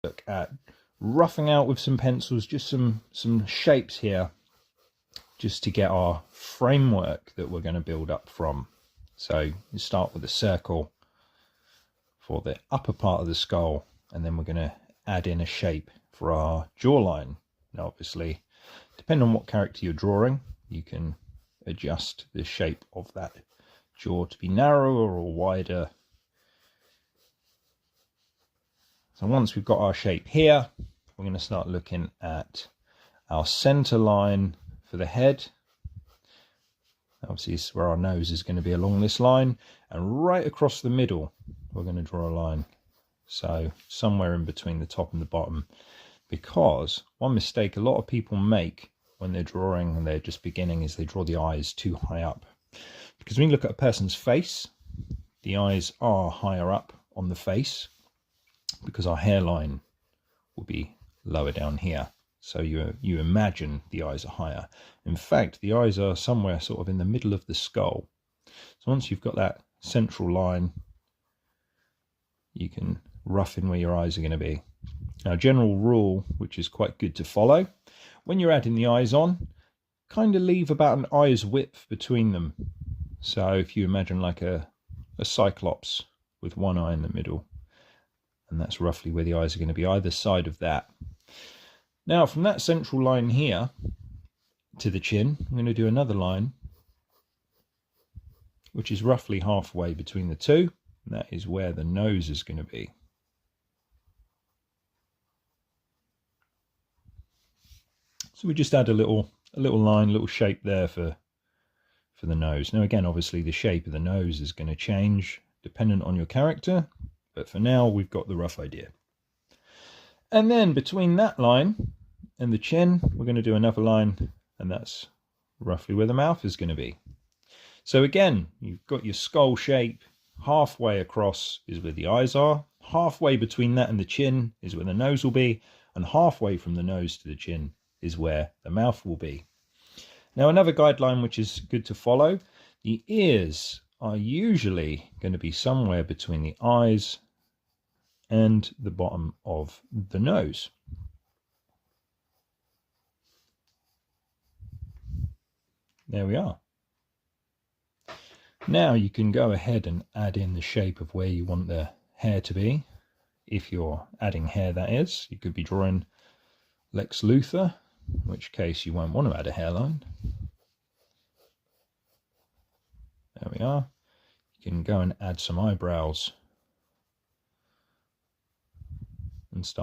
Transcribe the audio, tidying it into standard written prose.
look at roughing out with some pencils, just some shapes here, just to get our framework that we're going to build up from. So you start with a circle for the upper part of the skull, and then we're going to add in a shape for our jawline. Now obviously, depending on what character you're drawing, you can adjust the shape of that jaw to be narrower or wider. So once we've got our shape here, we're going to start looking at our center line for the head. Obviously, this is where our nose is going to be along this line, and right across the middle we're going to draw a line, so somewhere in between the top and the bottom. Because one mistake a lot of people make when they're drawing and they're just beginning is they draw the eyes too high up. Because when you look at a person's face, the eyes are higher up on the face because our hairline will be lower down here. So you imagine the eyes are higher. In fact, the eyes are somewhere sort of in the middle of the skull. So once you've got that central line, you can rough in where your eyes are going to be. Now, general rule, which is quite good to follow, when you're adding the eyes on, kind of leave about an eye's width between them. So if you imagine like a cyclops with one eye in the middle, and that's roughly where the eyes are going to be, either side of that. Now, from that central line here to the chin, I'm going to do another line, which is roughly halfway between the two. And that is where the nose is going to be. So we just add a little line, a little shape there for the nose. Now again, obviously the shape of the nose is going to change dependent on your character, but for now we've got the rough idea. And then between that line and the chin, we're going to do another line, and that's roughly where the mouth is going to be. So again, you've got your skull shape. Halfway across is where the eyes are. Halfway between that and the chin is where the nose will be. And halfway from the nose to the chin is where the mouth will be. Now, another guideline which is good to follow, the ears are usually going to be somewhere between the eyes and the bottom of the nose. There we are. Now you can go ahead and add in the shape of where you want the hair to be. If you're adding hair, that is. You could be drawing Lex Luthor, in which case you won't want to add a hairline. There we are. You can go and add some eyebrows and start